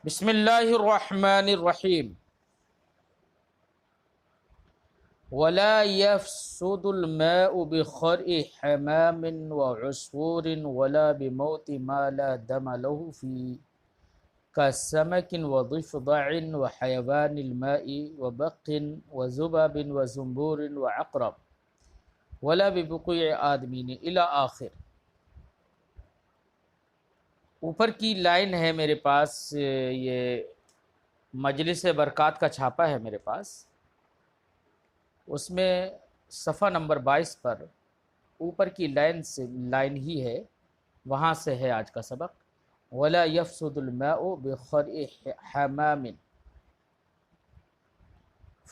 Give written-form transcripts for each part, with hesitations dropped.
بسم اللہ الرحمن الرحیم ولا يفسد الماء بخرء حمام وعصفور ولا بموت ما لا دم له فيه كسمك وضفدع وحيوان الماء وبق وذباب وزنبور وعقرب ولا ببقوع آدمین الی آخر۔ اوپر کی لائن ہے میرے پاس، یہ مجلس برکات کا چھاپا ہے میرے پاس، اس میں صفحہ نمبر 22 پر اوپر کی لائن ہی ہے، وہاں سے ہے آج کا سبق۔ ولا يفسد الماء بخرء حمام،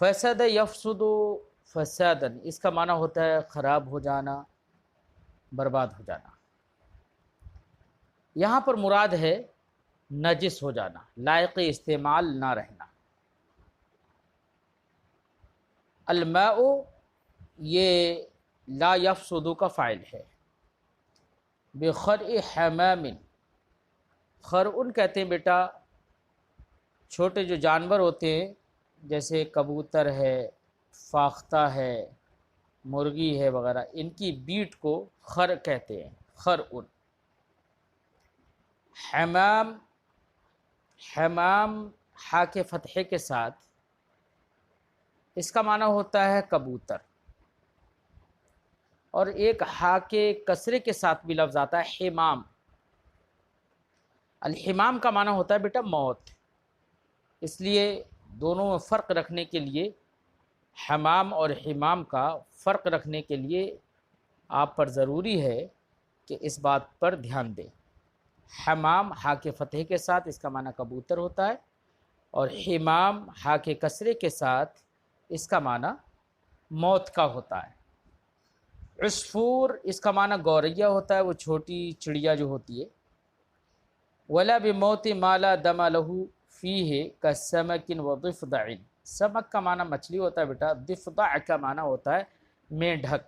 فسد یفسد فسادا، اس کا معنی ہوتا ہے خراب ہو جانا، برباد ہو جانا۔ یہاں پر مراد ہے نجس ہو جانا، لائق استعمال نہ رہنا۔ الماء یہ لا یفسد کا فاعل ہے، بخرء حمام، خرعن کہتے ہیں بیٹا چھوٹے جو جانور ہوتے ہیں، جیسے کبوتر ہے، فاختہ ہے، مرغی ہے وغیرہ، ان کی بیٹ کو خر کہتے ہیں، خرعن۔ حمام، حمام ہا کے فتحے کے ساتھ اس کا معنی ہوتا ہے کبوتر، اور ایک ہا کے کسرے کے ساتھ بھی لفظ آتا ہے حمام۔ الحمام کا معنی ہوتا ہے بیٹا موت، اس لیے دونوں میں فرق رکھنے کے لیے، حمام اور حمام کا فرق رکھنے کے لیے آپ پر ضروری ہے کہ اس بات پر دھیان دیں۔ حمام ہا کے فتح کے ساتھ اس کا معنی کبوتر ہوتا ہے، اور حمام ہا کے کسرے کے ساتھ اس کا معنی موت کا ہوتا ہے۔ عصفور اس کا معنی گوریا ہوتا ہے، وہ چھوٹی چڑیا جو ہوتی ہے۔ ولا بموت ما لا دم له فیہ کسمک وضفدع، سمک کا معنی مچھلی ہوتا ہے بیٹا، ضفدع کا معنی ہوتا ہے مینڈھک۔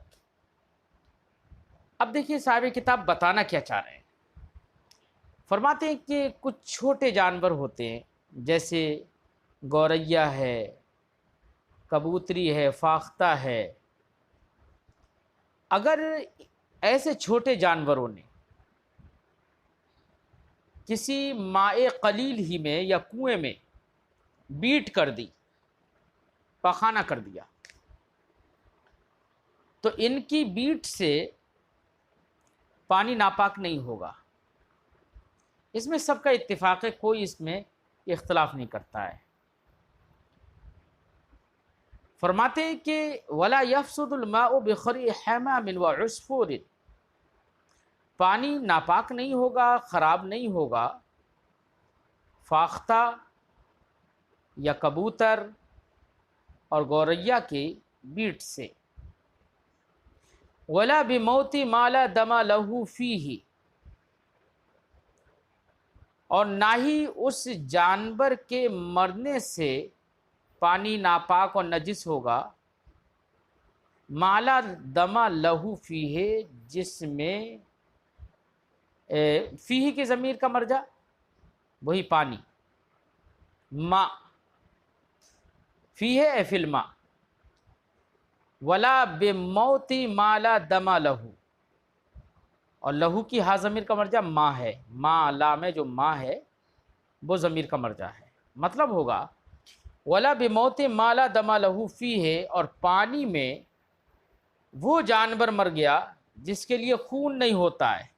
اب دیکھیے صاحب کتاب بتانا کیا چاہ رہے ہیں، فرماتے ہیں کہ کچھ چھوٹے جانور ہوتے ہیں، جیسے گوریا ہے، کبوتری ہے، فاختہ ہے۔ اگر ایسے چھوٹے جانوروں نے کسی ماء قلیل ہی میں یا کنویں میں بیٹ کر دی، پخانہ کر دیا، تو ان کی بیٹ سے پانی ناپاک نہیں ہوگا۔ اس میں سب کا اتفاق ہے، کوئی اس میں اختلاف نہیں کرتا ہے۔ فرماتے ہیں کہ ولا يفسد الماء بخرء حمام وعصفور، پانی ناپاک نہیں ہوگا، خراب نہیں ہوگا فاختہ یا کبوتر اور گوریا کی بیٹ سے۔ ولا بموت ما لا دم له فیہ، اور نہ ہی اس جانور کے مرنے سے پانی ناپاک اور نجس ہوگا، ما لا دم له فیہ، جس میں فیہ کی ضمیر کا مرجع وہی پانی، ماء، فیہ اے فی الماء، ولا بموت ما لا دم له، اور لہو کی ہا ضمیر کا مرجع ماں ہے، ماں لا میں جو ماں ہے وہ ضمیر کا مرجع ہے۔ مطلب ہوگا ولا بموت ما لا دم له فیہ، اور پانی میں وہ جانور مر گیا جس کے لیے خون نہیں ہوتا ہے،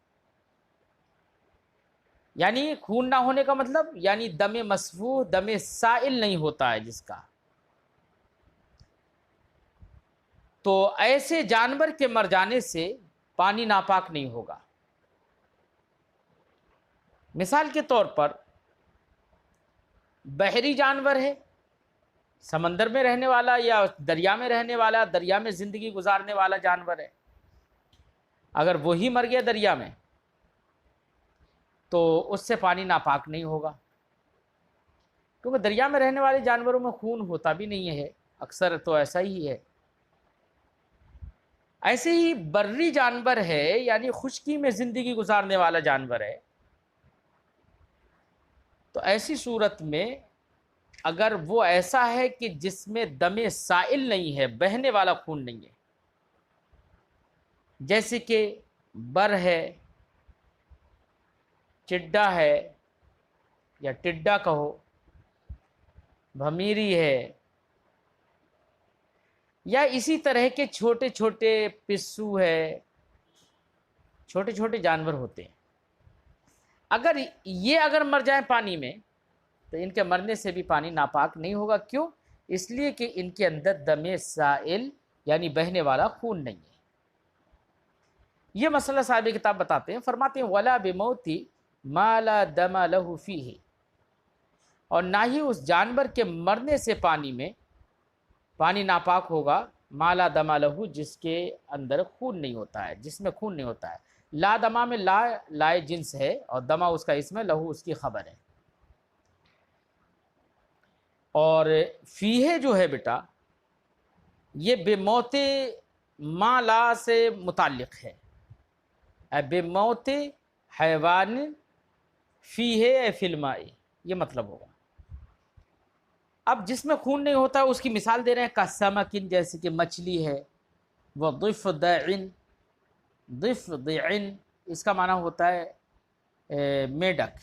یعنی خون نہ ہونے کا مطلب یعنی دم مسفوح، دم سائل نہیں ہوتا ہے جس کا، تو ایسے جانور کے مر جانے سے پانی ناپاک نہیں ہوگا۔ مثال کے طور پر بحری جانور ہے، سمندر میں رہنے والا یا دریا میں رہنے والا، دریا میں زندگی گزارنے والا جانور ہے، اگر وہی مر گیا دریا میں تو اس سے پانی ناپاک نہیں ہوگا، کیونکہ دریا میں رہنے والے جانوروں میں خون ہوتا بھی نہیں ہے، اکثر تو ایسا ہی ہے۔ ایسے ہی بری جانور ہے، یعنی خشکی میں زندگی گزارنے والا جانور ہے، تو ایسی صورت میں اگر وہ ایسا ہے کہ جس میں دم سائل نہیں ہے، بہنے والا خون نہیں ہے، جیسے کہ بر ہے، چڈا ہے یا ٹڈا کہو، بھمیری ہے، یا اسی طرح کے چھوٹے چھوٹے پسو ہے، چھوٹے چھوٹے جانور ہوتے ہیں، اگر یہ مر جائیں پانی میں تو ان کے مرنے سے بھی پانی ناپاک نہیں ہوگا۔ کیوں؟ اس لیے کہ ان کے اندر دم سائل یعنی بہنے والا خون نہیں ہے۔ یہ مسئلہ صاحب کتاب بتاتے ہیں، فرماتے ہیں وَلَا بِمَوْتِ مَا لَا دَمَ لَهُ فِيهِ، اور نہ ہی اس جانور کے مرنے سے پانی ناپاک ہوگا، ما لا دم لہو، جس کے اندر خون نہیں ہوتا ہے، جس میں خون نہیں ہوتا ہے۔ لا دما میں لا لائے جنس ہے اور دما اس کا اسم ہے، لہو اس کی خبر ہے۔ اور فیہ جو ہے بیٹا یہ بے موت ما لا سے متعلق ہے، بے موت حیوان فیہ فی الماء، یہ مطلب ہوگا۔ اب جس میں خون نہیں ہوتا اس کی مثال دے رہے ہیں، کسمکن، جیسے کہ مچھلی ہے، وہ ضفدع، ضفدع اس کا معنی ہوتا ہے میڈک،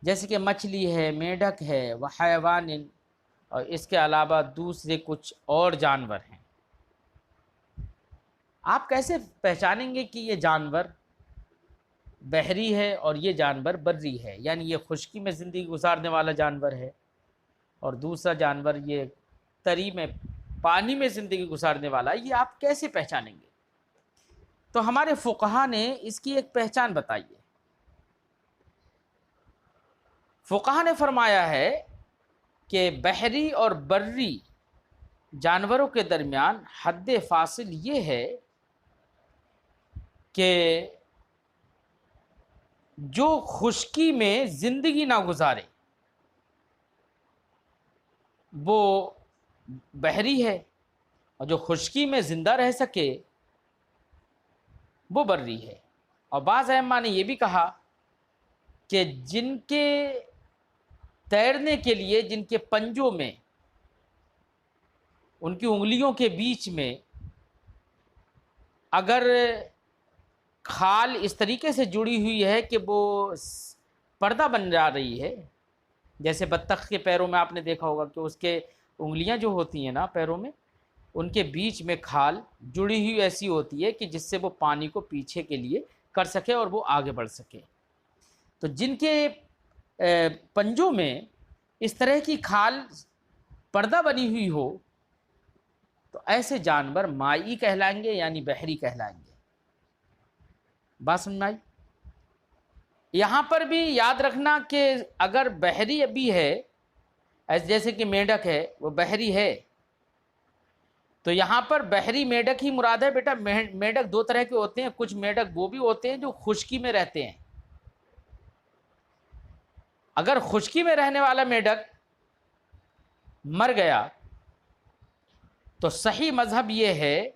جیسے کہ مچھلی ہے، میڈک ہے، وہ حیوان، اور اس کے علاوہ دوسرے کچھ اور جانور ہیں۔ آپ کیسے پہچانیں گے کہ یہ جانور بحری ہے اور یہ جانور بری ہے؟ یعنی یہ خشکی میں زندگی گزارنے والا جانور ہے اور دوسرا جانور یہ تری میں پانی میں زندگی گزارنے والا ہے، یہ آپ کیسے پہچانیں گے؟ تو ہمارے فقہا نے اس کی ایک پہچان بتائی ہے۔ فقہا نے فرمایا ہے کہ بحری اور بری جانوروں کے درمیان حد فاصل یہ ہے کہ جو خشکی میں زندگی نہ گزارے وہ بحری ہے، اور جو خشکی میں زندہ رہ سکے وہ بری ہے۔ اور بعض ائمہ نے یہ بھی کہا کہ جن کے تیرنے کے لیے جن کے پنجوں میں، ان کی انگلیوں کے بیچ میں اگر کھال اس طریقے سے جڑی ہوئی ہے کہ وہ پردہ بن جا رہی ہے، جیسے بطخ کے پیروں میں آپ نے دیکھا ہوگا کہ اس کے انگلیاں جو ہوتی ہیں نا پیروں میں، ان کے بیچ میں کھال جڑی ہوئی ایسی ہوتی ہے کہ جس سے وہ پانی کو پیچھے کے لیے کر سکے اور وہ آگے بڑھ سکے۔ تو جن کے پنجوں میں اس طرح کی کھال پردہ بنی ہوئی ہو تو ایسے جانور مائی کہلائیں گے، یعنی بحری کہلائیں گے۔ بات سمجھ میں آئی؟ یہاں پر بھی یاد رکھنا کہ اگر بحری ابھی ہے، جیسے کہ میڈک ہے، وہ بحری ہے، تو یہاں پر بحری میڈک ہی مراد ہے بیٹا۔ میڈک دو طرح کے ہوتے ہیں، کچھ میڈک وہ بھی ہوتے ہیں جو خشکی میں رہتے ہیں۔ اگر خشکی میں رہنے والا میڈک مر گیا تو صحیح مذہب یہ ہے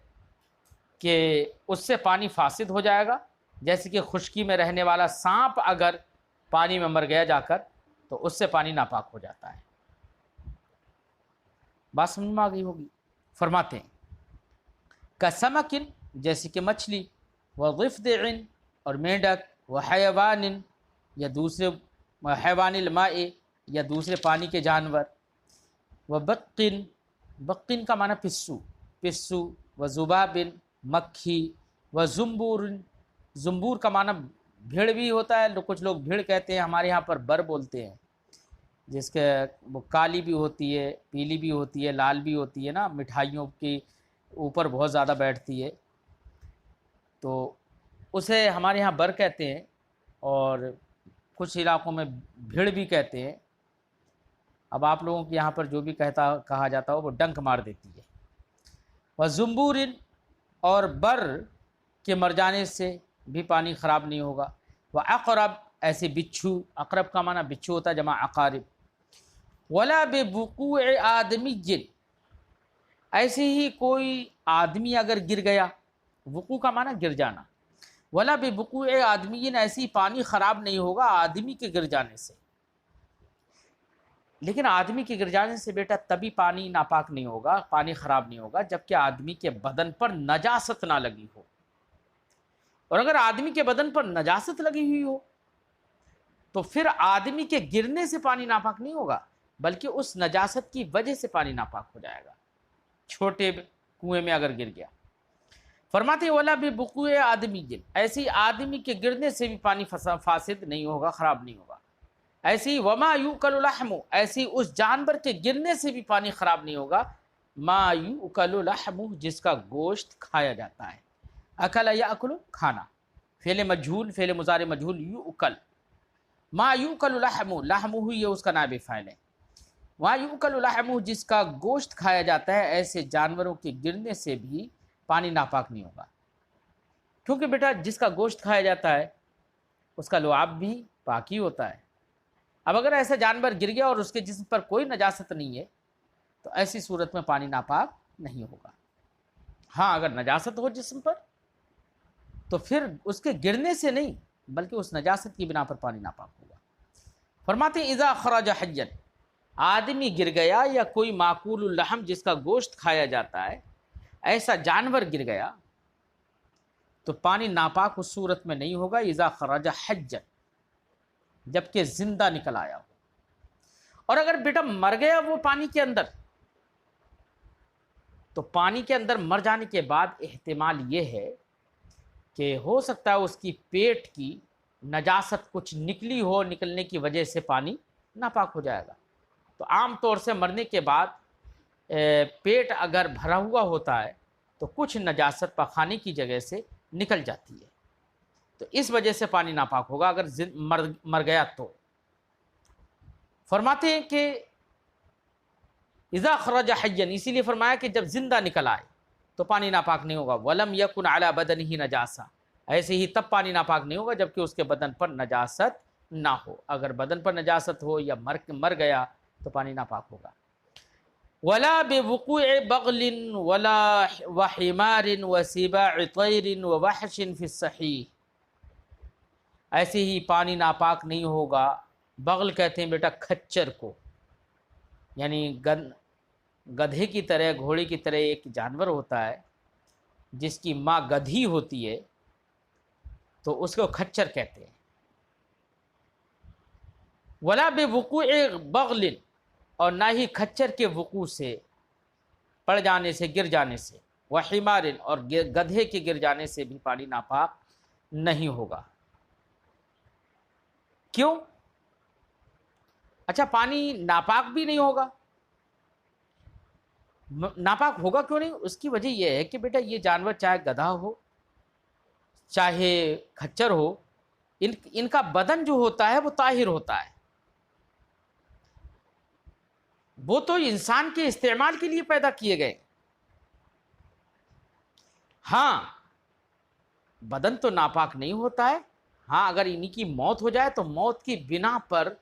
کہ اس سے پانی فاسد ہو جائے گا، جیسے کہ خشکی میں رہنے والا سانپ اگر پانی میں مر گیا جا کر تو اس سے پانی ناپاک ہو جاتا ہے۔ بات سمجھ میں آ گئی ہوگی۔ فرماتے ہیں کسمکن، جیسے کہ مچھلی، وضفدع اور میڈک، وحیوان یا دوسرے حیوان الماء یا دوسرے پانی کے جانور، وبقن، بقن کا معنی پسو، وذباب مکھی، وزنبور، زنبور کا معنی بھیڑ بھی ہوتا ہے، کچھ لوگ بھیڑ کہتے ہیں، ہمارے یہاں پر بر بولتے ہیں، جس کے وہ کالی بھی ہوتی ہے، پیلی بھی ہوتی ہے، لال بھی ہوتی ہے نا، مٹھائیوں کی اوپر بہت زیادہ بیٹھتی ہے، تو اسے ہمارے یہاں بر کہتے ہیں، اور کچھ علاقوں میں بھیڑ بھی کہتے ہیں۔ اب آپ لوگوں کے یہاں پر جو بھی کہا جاتا ہو وہ ڈنک مار دیتی ہے۔ وزنبور، اور بر کے مر جانے سے بھی پانی خراب نہیں ہوگا۔ وعقرب، ایسے بچھو، عقرب کا معنی بچھو ہوتا ہے، جمع عقارب۔ ولا بوقوع آدمی، ایسے ہی کوئی آدمی اگر گر گیا، وقوع کا معنی گر جانا، ولا بوقوع آدمی، ایسی پانی خراب نہیں ہوگا آدمی کے گر جانے سے. لیکن آدمی کے گر جانے سے بیٹا تبھی پانی ناپاک نہیں ہوگا، پانی خراب نہیں ہوگا جبکہ آدمی کے بدن پر نجاست نہ لگی ہو. اور اگر آدمی کے بدن پر نجاست لگی ہوئی ہو تو پھر آدمی کے گرنے سے پانی ناپاک نہیں ہوگا بلکہ اس نجاست کی وجہ سے پانی ناپاک ہو جائے گا. چھوٹے کنویں میں اگر گر گیا. فرماتے ہیں ولا بوقوع آدمی، ایسی آدمی کے گرنے سے بھی پانی فاسد نہیں ہوگا، خراب نہیں ہوگا. ایسی وما یؤکل لحم، ایسی اس جانور کے گرنے سے بھی پانی خراب نہیں ہوگا ما یؤکل لحم، جس کا گوشت کھایا جاتا ہے. اکل یاکل، کھانا، فعل مجہول، فعل مضارع مجہول، یؤکل. ما یؤکل لحم، لحم یہ اس کا نائب فاعل ہے. ما یؤکل لحم، جس کا گوشت کھایا جاتا ہے، ایسے جانوروں کے گرنے سے بھی پانی ناپاک نہیں ہوگا. کیونکہ بیٹا جس کا گوشت کھایا جاتا ہے اس کا لعاب بھی پاک ہی ہوتا ہے. اب اگر ایسا جانور گر گیا اور اس کے جسم پر کوئی نجاست نہیں ہے تو ایسی صورت میں پانی ناپاک نہیں ہوگا. ہاں اگر نجاست ہو جسم پر تو پھر اس کے گرنے سے نہیں بلکہ اس نجاست کی بنا پر پانی ناپاک ہوگا. فرماتے ہیں اذا خرج حیا، آدمی گر گیا یا کوئی ماکول اللحم جس کا گوشت کھایا جاتا ہے، ایسا جانور گر گیا تو پانی ناپاک اس صورت میں نہیں ہوگا اذا خرج حیا، جبکہ زندہ نکل آیا ہو. اور اگر بیٹا مر گیا وہ پانی کے اندر تو پانی کے اندر مر جانے کے بعد احتمال یہ ہے کہ ہو سکتا ہے اس کی پیٹ کی نجاست کچھ نکلی ہو، نکلنے کی وجہ سے پانی ناپاک ہو جائے گا. تو عام طور سے مرنے کے بعد پیٹ اگر بھرا ہوا ہوتا ہے تو کچھ نجاست پاخانے کی جگہ سے نکل جاتی ہے، تو اس وجہ سے پانی ناپاک ہوگا اگر مر گیا تو. فرماتے ہیں کہ اذا خرج حیا، اسی لیے فرمایا کہ جب زندہ نکل آئے تو پانی ناپاک نہیں ہوگا. ولم یکن علی بدنہ نجاسہ، ایسے ہی تب پانی ناپاک نہیں ہوگا جبکہ اس کے بدن پر نجاست نہ ہو. اگر بدن پر نجاست ہو یا مر گیا تو پانی ناپاک ہوگا. ولا بوقوع بغل ولا وحمار وسباع طیر ووحش فی الصحیح، ایسے ہی پانی ناپاک نہیں ہوگا. بغل کہتے ہیں بیٹا کھچر کو، یعنی گدھے کی طرح، گھوڑے کی طرح ایک جانور ہوتا ہے جس کی ماں گدھی ہوتی ہے تو اس کو کھچر کہتے ہیں. ولا بوقوع بغل، اور نہ ہی کھچر کے وقوع سے، پڑ جانے سے، گر جانے سے، وحمار، اور گدھے کے گر جانے سے بھی پانی ناپاک نہیں ہوگا. کیوں؟ اچھا پانی ناپاک بھی نہیں ہوگا. ناپاک ہوگا کیوں نہیں؟ اس کی وجہ یہ ہے کہ بیٹا یہ جانور چاہے گدھا ہو چاہے کھچر ہو، ان کا بدن جو ہوتا ہے وہ طاہر ہوتا ہے. وہ تو انسان کے استعمال کے لیے پیدا کیے گئے. ہاں بدن تو ناپاک نہیں ہوتا ہے. ہاں اگر انہی کی موت ہو جائے تو موت کی بنا پر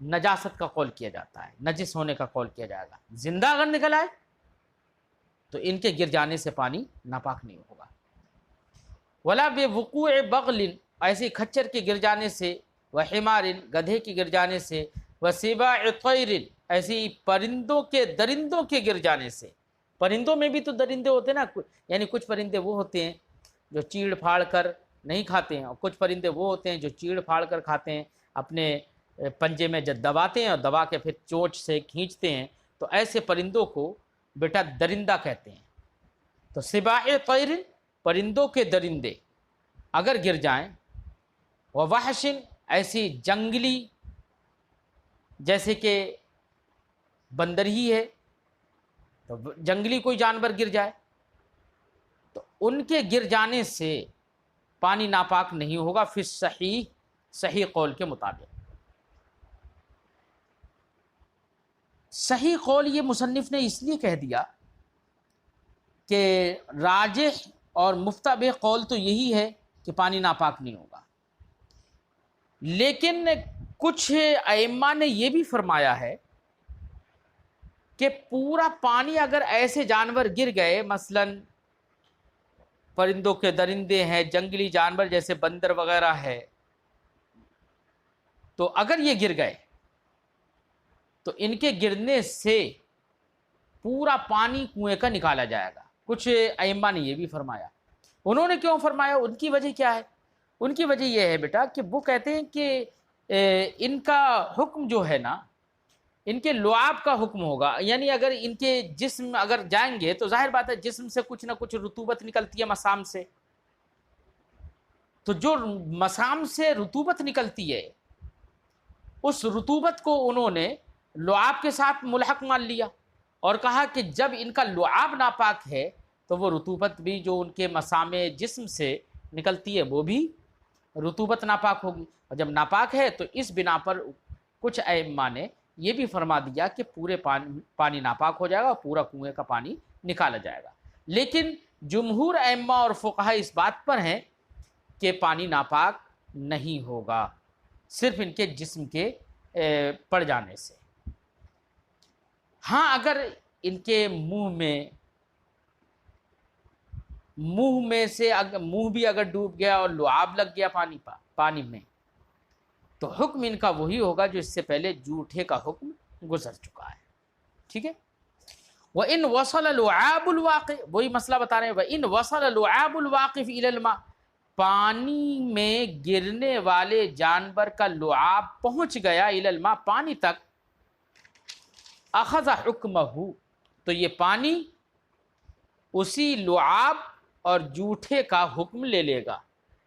نجاست کا قول کیا جاتا ہے، نجس ہونے کا قول کیا جائے گا. زندہ اگر نکل آئے تو ان کے گر جانے سے پانی ناپاک نہیں ہوگا. ولا بوقوع بغل، ایسے کھچر کے گر جانے سے، وحمار، گدھے کے گر جانے سے، وسباع طیر، ایسی پرندوں کے، درندوں کے گر جانے سے. پرندوں میں بھی تو درندے ہوتے ہیں نا، یعنی کچھ پرندے وہ ہوتے ہیں جو چیڑ پھاڑ کر نہیں کھاتے ہیں، اور کچھ پرندے وہ ہوتے ہیں جو چیڑ پھاڑ کر کھاتے ہیں، اپنے پنجے میں جب دباتے ہیں اور دبا کے پھر چونچ سے کھینچتے ہیں، تو ایسے پرندوں کو بیٹا درندہ کہتے ہیں. تو سباع طیر، پرندوں کے درندے اگر گر جائیں، ووحش، ایسی جنگلی، جیسے کہ بندر ہی ہے تو جنگلی کوئی جانور گر جائے تو ان کے گر جانے سے پانی ناپاک نہیں ہوگا فی الصحیح، صحیح قول کے مطابق. صحیح قول یہ مصنف نے اس لیے کہہ دیا کہ راجح اور مفتبع قول تو یہی ہے کہ پانی ناپاک نہیں ہوگا. لیکن کچھ ائمہ نے یہ بھی فرمایا ہے کہ پورا پانی اگر ایسے جانور گر گئے، مثلا پرندوں کے درندے ہیں، جنگلی جانور جیسے بندر وغیرہ ہے، تو اگر یہ گر گئے تو ان کے گرنے سے پورا پانی کنویں کا نکالا جائے گا۔ کچھ ائمہ نے یہ بھی فرمایا۔ انہوں نے کیوں فرمایا؟ ان کی وجہ کیا ہے؟ ان کی وجہ یہ ہے بیٹا کہ وہ کہتے ہیں کہ ان کا حکم جو ہے نا، ان کے لعاب کا حکم ہوگا، یعنی اگر ان کے جسم اگر جائیں گے تو ظاہر بات ہے جسم سے کچھ نہ کچھ رطوبت نکلتی ہے مسام سے، تو جو مسام سے رطوبت نکلتی ہے اس رطوبت کو انہوں نے لعاب کے ساتھ ملحق مان لیا اور کہا کہ جب ان کا لعاب ناپاک ہے تو وہ رطوبت بھی جو ان کے مسام جسم سے نکلتی ہے وہ بھی رطوبت ناپاک ہوگی، اور جب ناپاک ہے تو اس بنا پر کچھ ائمہ نے یہ بھی فرما دیا کہ پورے پانی ناپاک ہو جائے گا اور پورا کنویں کا پانی نکالا جائے گا۔ لیکن جمہور ائمہ اور فقہا اس بات پر ہیں کہ پانی ناپاک نہیں ہوگا صرف ان کے جسم کے پڑ جانے سے۔ ہاں اگر ان کے منہ بھی اگر ڈوب گیا اور لعاب لگ گیا پانی میں، تو حکم ان کا وہی ہوگا جو اس سے پہلے جوٹھے کا حکم گزر چکا ہے۔ ٹھیک ہے؟ وَإِنْ وَصَلَ لُعَابُ الْوَاقِفِ، وہی مسئلہ بتا رہے ہیں، وَإِنْ وَصَلَ لُعَابُ الْوَاقِفِ إِلَى الْمَاءِ، پانی میں گرنے والے جانور کا لعاب پہنچ گیا إِلَى الْمَاءِ، پانی تک، أَخَذَ حُکْمَهُ، تو یہ پانی اسی لعاب اور جوٹھے کا حکم لے لے گا۔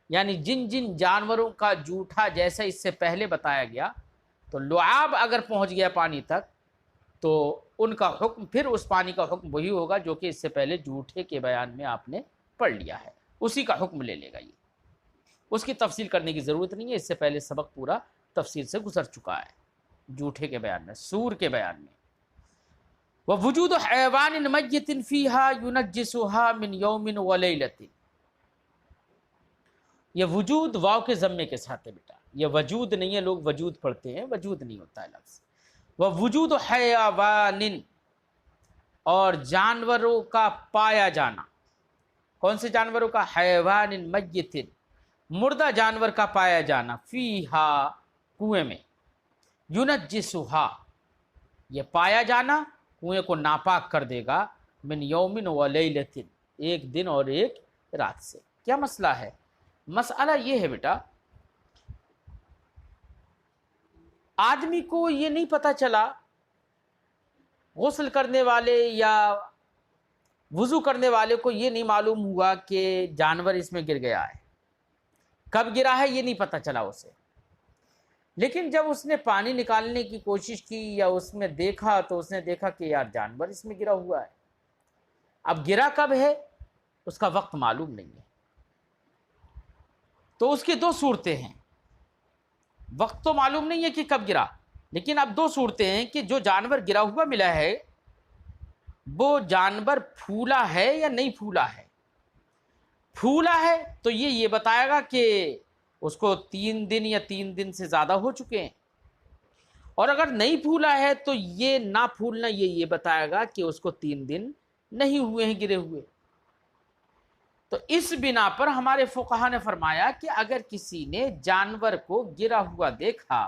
یعنی جن جن جانوروں کا جوٹھا جیسا اس سے پہلے بتایا گیا، تو لعاب اگر پہنچ گیا پانی تک تو ان کا حکم، پھر اس پانی کا حکم وہی ہوگا جو کہ اس سے پہلے جوٹھے کے بیان میں آپ نے پڑھ لیا ہے، اسی کا حکم لے لے گا۔ یہ اس کی تفصیل کرنے کی ضرورت نہیں ہے، اس سے پہلے سبق پورا تفصیل سے گزر چکا ہے جوٹھے کے بیان میں، سور کے بیان میں۔ وَوُجُودُ حَيَوَانٍ مَيِّتٍ فِيهَا يُنَجِّسُهَا مِنْ يَوْمٍ وَلَيْلَةٍ، یہ وجود واو کے ضمے کے ساتھ ہے بیٹا، یہ وجود نہیں ہے، لوگ وجود پڑھتے ہیں، وجود نہیں ہوتا ہے لفظ۔ وجود حیوان، اور جانوروں کا پایا جانا، کون سے جانوروں کا؟ حیوان میت، مردہ جانور کا پایا جانا، فیہا، کنویں میں، ینجسھا، یہ پایا جانا کنویں کو ناپاک کر دے گا، من یوم و لیلۃ، ایک دن اور ایک رات سے۔ کیا مسئلہ ہے؟ مسئلہ یہ ہے بیٹا، آدمی کو یہ نہیں پتہ چلا، غسل کرنے والے یا وضو کرنے والے کو یہ نہیں معلوم ہوا کہ جانور اس میں گر گیا ہے، کب گرا ہے یہ نہیں پتہ چلا اسے، لیکن جب اس نے پانی نکالنے کی کوشش کی یا اس میں دیکھا تو اس نے دیکھا کہ یار جانور اس میں گرا ہوا ہے۔ اب گرا کب ہے اس کا وقت معلوم نہیں ہے، تو اس کی دو صورتیں ہیں، وقت تو معلوم نہیں ہے کہ کب گرا، لیکن اب دو صورتیں ہیں کہ جو جانور گرا ہوا ملا ہے وہ جانور پھولا ہے یا نہیں پھولا ہے۔ پھولا ہے تو یہ بتائے گا کہ اس کو 3 دن یا 3 دن سے زیادہ ہو چکے ہیں، اور اگر نہیں پھولا ہے تو یہ نہ پھولنا یہ بتائے گا کہ اس کو 3 دن نہیں ہوئے ہیں گرے ہوئے۔ تو اس بنا پر ہمارے فقہا نے فرمایا کہ اگر کسی نے جانور کو گرا ہوا دیکھا،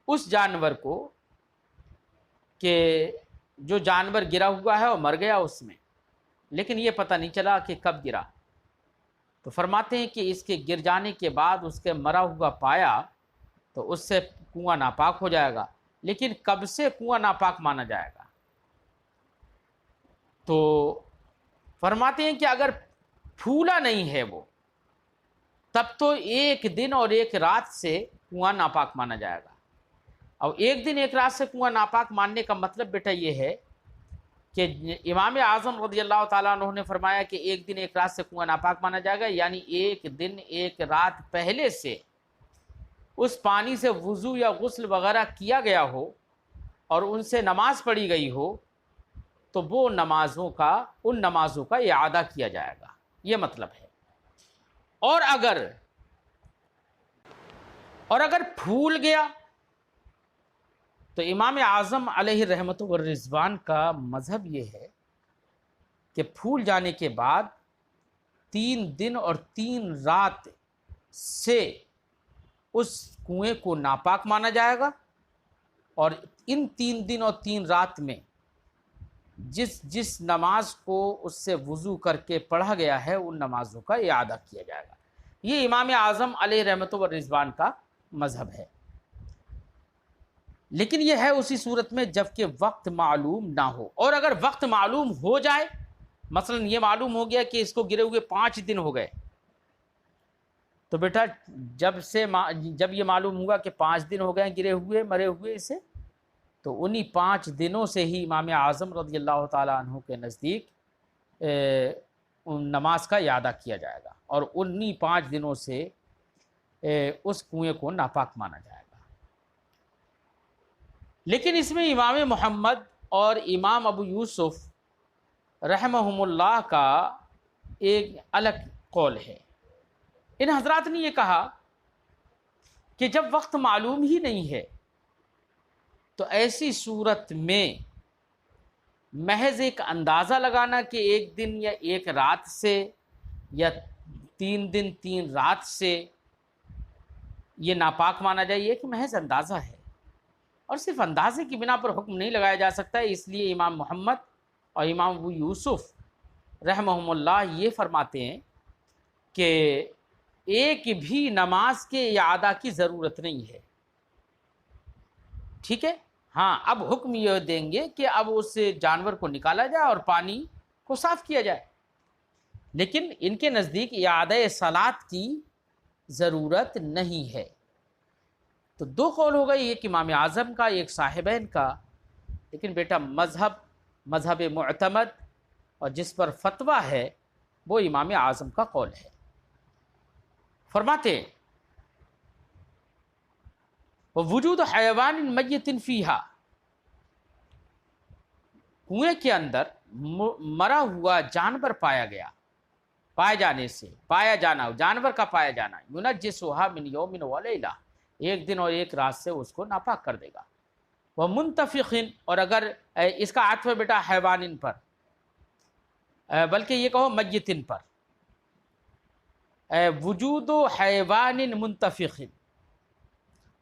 اس جانور کو کہ جو جانور گرا ہوا ہے وہ مر گیا اس میں، لیکن یہ پتہ نہیں چلا کہ کب گرا، تو فرماتے ہیں کہ اس کے گر جانے کے بعد اس کے مرا ہوا پایا تو اس سے کنواں ناپاک ہو جائے گا، لیکن کب سے کنواں ناپاک مانا جائے گا؟ تو فرماتے ہیں کہ اگر پھولا نہیں ہے وہ، تب تو 1 دن اور 1 رات سے کنواں ناپاک مانا جائے گا۔ اور 1 دن 1 رات سے کنواں ناپاک ماننے کا مطلب بیٹا یہ ہے کہ امام اعظم رضی اللہ تعالیٰ عنہ نے فرمایا کہ 1 دن 1 رات سے کنواں ناپاک مانا جائے گا، یعنی 1 دن 1 رات پہلے سے اس پانی سے وضو یا غسل وغیرہ کیا گیا ہو اور ان سے نماز پڑھی گئی ہو تو وہ ان نمازوں کا اعادہ کیا جائے گا، یہ مطلب ہے۔ اور اگر پھول گیا تو امام اعظم علیہ رحمت و رضوان کا مذہب یہ ہے کہ پھول جانے کے بعد 3 دن اور 3 رات سے اس کنویں کو ناپاک مانا جائے گا، اور ان 3 دن اور 3 رات میں جس نماز کو اس سے وضو کر کے پڑھا گیا ہے ان نمازوں کا اعادہ کیا جائے گا۔ یہ امام اعظم علیہ رحمت و رضوان کا مذہب ہے، لیکن یہ ہے اسی صورت میں جب کہ وقت معلوم نہ ہو، اور اگر وقت معلوم ہو جائے، مثلا یہ معلوم ہو گیا کہ اس کو گرے ہوئے 5 دن ہو گئے، تو بیٹا جب یہ معلوم ہوا کہ 5 دن ہو گئے گرے ہوئے مرے ہوئے اسے، تو انہی 5 دنوں سے ہی امام اعظم رضی اللہ تعالیٰ عنہ کے نزدیک نماز کا اعادہ کیا جائے گا، اور انہی 5 دنوں سے اس کنویں کو ناپاک مانا جائے گا۔ لیکن اس میں امام محمد اور امام ابو یوسف رحمہم اللہ کا ایک الگ قول ہے۔ ان حضرات نے یہ کہا کہ جب وقت معلوم ہی نہیں ہے تو ایسی صورت میں محض ایک اندازہ لگانا کہ 1 دن یا 1 رات سے یا 3 دن 3 رات سے یہ ناپاک مانا جائے، یہ کہ محض اندازہ ہے، اور صرف اندازے کی بنا پر حکم نہیں لگایا جا سکتا ہے۔ اس لیے امام محمد اور امام ابو یوسف رحمہم اللہ یہ فرماتے ہیں کہ ایک بھی نماز کے اعادہ کی ضرورت نہیں ہے، ٹھیک ہے؟ ہاں، اب حکم یہ دیں گے کہ اب اس جانور کو نکالا جائے اور پانی کو صاف کیا جائے، لیکن ان کے نزدیک اعادہ صلاۃ کی ضرورت نہیں ہے۔ تو 2 قول ہو گئے، ایک امام اعظم کا، ایک صاحبین کا، لیکن بیٹا مذہب معتمد اور جس پر فتویٰ ہے وہ امام اعظم کا قول ہے۔ فرماتے ہیں وجود حیوان میت فیہا، کنویں کے اندر مرا ہوا جانور پائے جانا جانور کا پایا جانا، ینجسھا من یوم ولیلہ، 1 دن اور 1 رات سے اس کو ناپاک کر دے گا۔ وہ منتفخ، اور اگر اس کا عطف ہے بیٹا حیوان پر، بلکہ یہ کہو میتن پر، وجود حیوان منتفخ،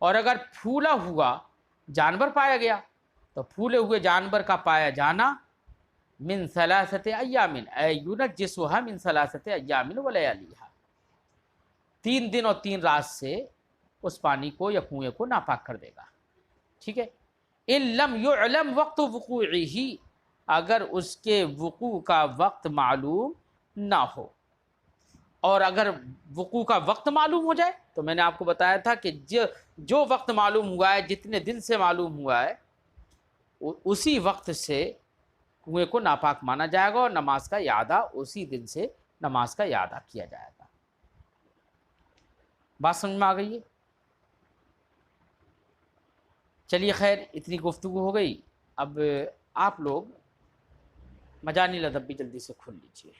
اور اگر پھولا ہوا جانور پایا گیا تو پھولے ہوئے جانور کا پایا جانا من 3 ایام، ینجسھا من 3 ایام ولیالیھا، 3 دن اور 3 رات سے اس پانی کو یا کنویں کو ناپاک کر دے گا، ٹھیک ہے؟ ان لم یعلم وقت وقوعہ، اگر اس کے وقوع کا وقت معلوم نہ ہو، اور اگر وقوع کا وقت معلوم ہو جائے تو میں نے آپ کو بتایا تھا کہ جو وقت معلوم ہوا ہے، جتنے دن سے معلوم ہوا ہے، اسی وقت سے کنویں کو ناپاک مانا جائے گا، اور نماز کا اعادہ اسی دن سے نماز کا اعادہ کیا جائے گا۔ بات سمجھ میں آ گئی ہے؟ چلیے خیر، اتنی گفتگو ہو گئی، اب آپ لوگ مجانی الادب بھی جلدی سے کھول لیجیے۔